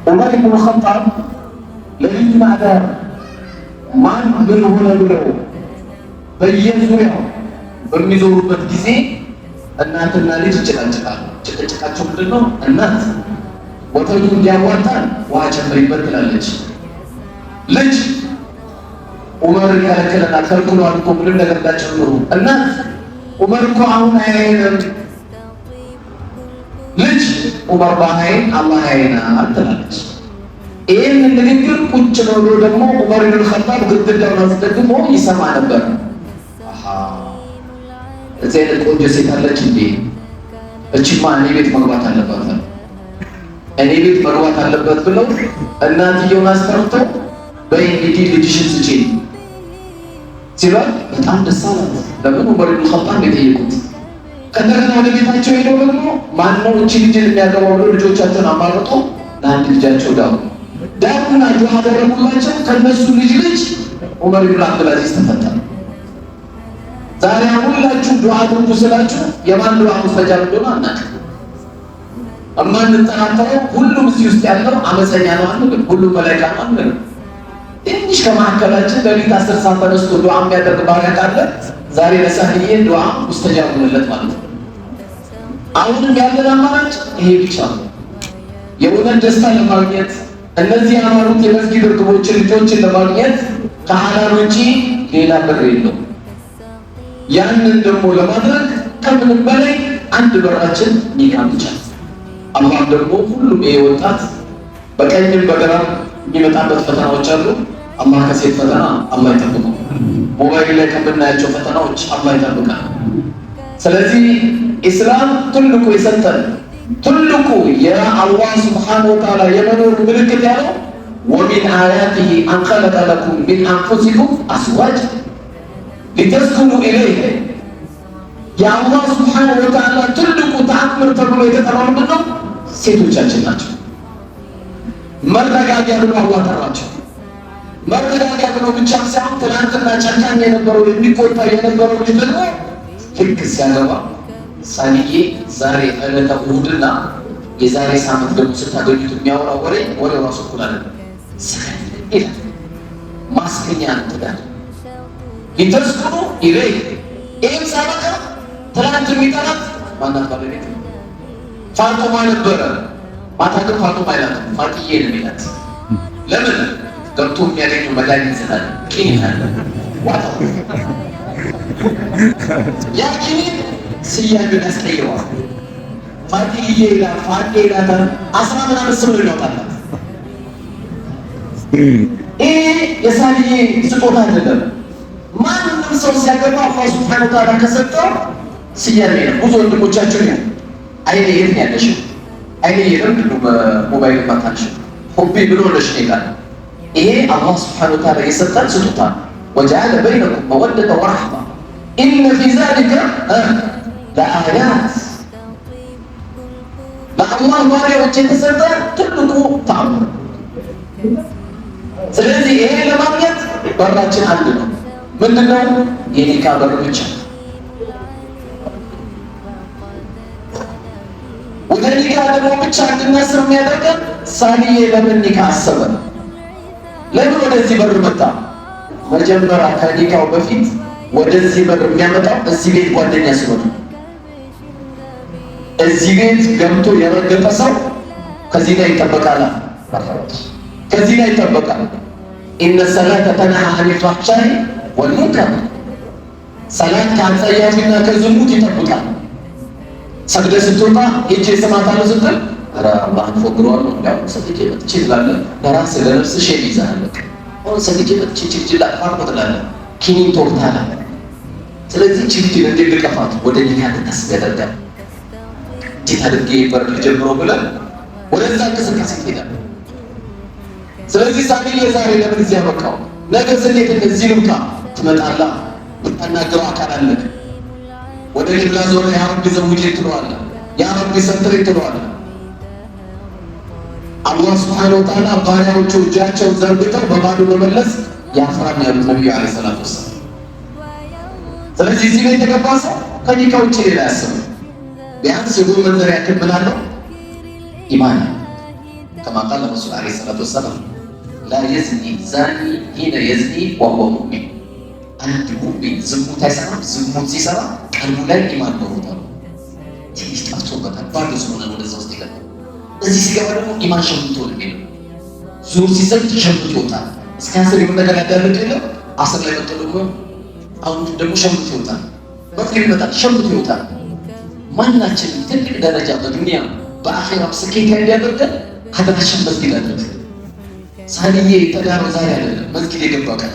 ዑመር ኢብኑ ኸጣብ ለሊት ማዕዳር ማን ምን ሆነ ብለው በየዙሪያው በሚዞሩበት ጊዜ እናትና ልጅ ይጨቃጨቃሉ። ጭቅጭቃቸው ምንድን ነው? እናት ወተቱ እንዲያዋጣን ውሃ ጨምሪበት ትላለች። ልጅ ዑመር ይከለክለናል፣ ከልክሏል እኮ ምንም ነገር እንዳጨምሩ። እናት ዑመር እኮ አሁን አያየንም። ልጅ ዑመር ባያየን አላህ ያየናል ትላለች። ይህን ንግግር ቁጭ ብሎ ደግሞ ዑመር ኢብኑ ኸጣብ ግድግዳውን አስደግፎ ይሰማ ነበር። እዚህ አይነት ቆንጆ ሴት አለች እንዴ? እቺማ እኔ ቤት መግባት አለባት፣ እኔ ቤት መግባት አለበት ብለው እናትየውን አስጠርተው በይ እንግዲህ ልጅሽን ስጪኝ ሲሏል በጣም ደስ አላት። ለምን? ዑመር ኢብኑ ኸጣብ የጠየቁት። ከእንደገና ወደ ቤታቸው ሄደው ደግሞ ማነው እቺ ልጅን የሚያገባው ብሎ ልጆቻቸውን አማርጦ ለአንድ ልጃቸው ዳሩና ዱዓ አደረጉላቸው። ከነሱ ልጅ ዑመር ኢብኑ አብዱልአዚዝ ተፈጠረ። ዛሬ ሁላችሁ ዱዓ አድርጉ ስላችሁ የማን ዱዓ ሙስተጃብ እንደሆነ አናውቅም። እማንጠራጠረው ሁሉም እዚህ ውስጥ ያለው አመፀኛ ነው አንልም፣ ሁሉም መላእክት ነው አንልም። ትንሽ ከመካከላችን በሌሊት 10 ሰዓት ተነስቶ ዱዓ የሚያደርግ ባሪያ ካለ ዛሬ ለሳህዬ ዱዓ ሙስተጃብ ሆነለት ማለት ነው። አሁንም ያለን አማራጭ ይሄ ብቻ ነው። የእውነት ደስታ ለማግኘት እነዚህ ያማሩት የመስጊድ እርግቦችን ልጆችን ለማግኘት ከሐላል ውጪ ሌላ በር የለውም። ያንን ደግሞ ለማድረግ ከምንም በላይ አንድ በራችን ኒካ ብቻ። አላህ ደግሞ ሁሉም ይሄ ወጣት በቀኝም በግራም የሚመጣበት ፈተናዎች አሉ። አላህ ከሴት ፈተና አላህ ይጠብቀው። ሞባይል ላይ ከምናያቸው ፈተናዎች አላህ ይጠብቃል። ስለዚህ ኢስላም ትልቁ የሰጠን ትልቁ የአላህ ሱብሓነሁ ወተዓላ የመኖር ምልክት ያለው ወሚን አያቲሂ አን ኸለቀ ለኩም ሚን አንፉሲኩም አዝዋጅ ሊተስኩኑ ኢለይህ። የአላህ ሱብሓነሁ ወተዓላ ትልቁ ተአምር ተብሎ የተጠራው ምንድን ነው? ሴቶቻችን ናቸው። መረጋጊያ ብሎ አላህ ጠራቸው። መረጋጊያ ብሎ ብቻ ሳይሆን ትናንትና ጨካኝ የነበረው የሚቆጣ የነበረው ልጅ ደግሞ ልክ ሲያገባ ሳንዬ ዛሬ ዕለተ እሑድና የዛሬ ሳምንት ደግሞ ስታገኙት የሚያወራው ወሬው ራሱ እኩል አይደለም። ይላል ማስገኛ ትዳር ሊተስኩኑ ኢለይህ። ይህም ሳበቃ ትናንት የሚጠራት ማናት? ባለቤት ፋጡማ ነበረ። ማታ ግን ፋጡማ አይላትም፣ ፋጥዬ ነው የሚላት። ለምን? ገብቶ የሚያገኘው መድኃኒት ስላለ ኪኒን አለ። ዋጣው ያ ኪኒን ስያሜን ያስቀይረዋል። ፋጥዬ ይላል፣ ፋጤ ይላታል። 10 ምናምን ስም ነው ያወጣላት። ይሄ የሳልዬ ስጦታ አይደለም። ማንም ሰው ሲያገባ አላህ ሱብሓነሁ ወተዓላ ከሰጠው ስያሜ ነው። ብዙ ወንድሞቻችን ነው አይኔ የት ያለሽ አይኔ የለም ብሎ በሞባይል ማታንሽ ሆቢ ብሎ ለሽኔጋል። ይሄ አላህ ሱብሓነሁ ወተዓላ የሰጠን ስጦታ ወጀዐለ በይነኩም መወደተ ወረሕማ ኢነ ፊ ዛሊከ ለአያት። ለአላህ ባሪያዎች የተሰጠ ትልቁ ተአምር። ስለዚህ ይሄ ለማግኘት በራችን አንድ ነው። ምንድነው? የኒካ በር ብቻ። ወደ ኒካ ደግሞ ብቻ እንድናስር የሚያደርገን ሳልዬ ለምን ኒካ አሰበ? ለምን ወደዚህ በር መጣ? መጀመሪያ ከኒካው በፊት ወደዚህ በር የሚያመጣው እዚህ ቤት ጓደኛ ሲሆን፣ እዚህ ቤት ገብቶ የረገጠ ሰው ከዚህ ጋር ይጠበቃል። ከዚህ ጋር ይጠበቃል። ኢነ ሰላተ ተንሃ ዐኒል ፋሕሻኢ ወልሙንከር። ሰላት ከአጸያፊና ከዝሙት ይጠብቃል። ሰግደ ስትወጣ ሄጄ ስማታለሁ ስትል ኧረ አላህን ፎግረዋለሁ ያው ሰግጄ መጥቼ ትላለህ። ለራስህ ለነፍስህ ሼም ይዘሃል። አሁን ሰግጄ መጥቼ ችግጅላ ፋርቆ ትላለህ። ኪኒን ትወቅታለህ። ስለዚህ ችግጅን እንዴት ልቀፋት ወደ ኒካ እንድታስብ ያደርጋል። እንዴት አድርጌ በር ልጀምረው ብለህ ወደዛ እንቅስቃሴ ትሄዳለህ። ስለዚህ ሳልዬ ዛሬ ለምን እዚህ ያበቃው? ነገ ስሌት እንደዚህ ልምካ ትመጣላ። የምታናገረው አካል አለህ። ወደ ሌላ ዞር ያ ረቢ ዘውጄ ትለዋለህ፣ ያ ረቢ ሰትሬ ትለዋለህ። አላህ ሱብሓነሁ ወተዓላ ባሪያዎቹ እጃቸውን ዘርግተው በባዶ መመለስ ያፍራል ያሉት ነቢዩ ዓለይሂ ሰላቱ ወሰላም። ስለዚህ እዚህ ላይ የተገባ ሰው ከኒካ ውጭ ሌላ ያስብ። ቢያንስ የጎመን ዘር ያክል ምን አለው? ኢማን። كما قال الرسول عليه الصلاة والسلام لا يزني زاني حين يزني وهو مؤمن አንድ ሙእሚን ዝሙት አይሰራም። ዝሙት ሲሰራ ቀልቡ ላይ ኢማን ኖሮታል። ትንሽ ጠፍቶበታል። ባዶ ስለሆነ ወደዛ ውስጥ ይገባል። እዚህ ሲገባ ደግሞ ኢማን ሸምቶ ነው የሚለው። ዙር ሲሰግድ ሸምቶ ይወጣል። እስከ 10 የሆነ ነገር ያዳርግ የለው 10 ላይ መጥቶ ደግሞ አሁን ደግሞ ሸምቶ ይወጣል። በቅርብ ይመጣል፣ ሸምቶ ይወጣል። ማናችን ትልቅ ደረጃ በዱንያ በአኺራም ስኬት ላይ እንዲያደርገን ሀገራችን መስጊድ አድርገን ሳልዬ ተዳሮ ዛሬ አይደለም መስጊድ የገባ ቀን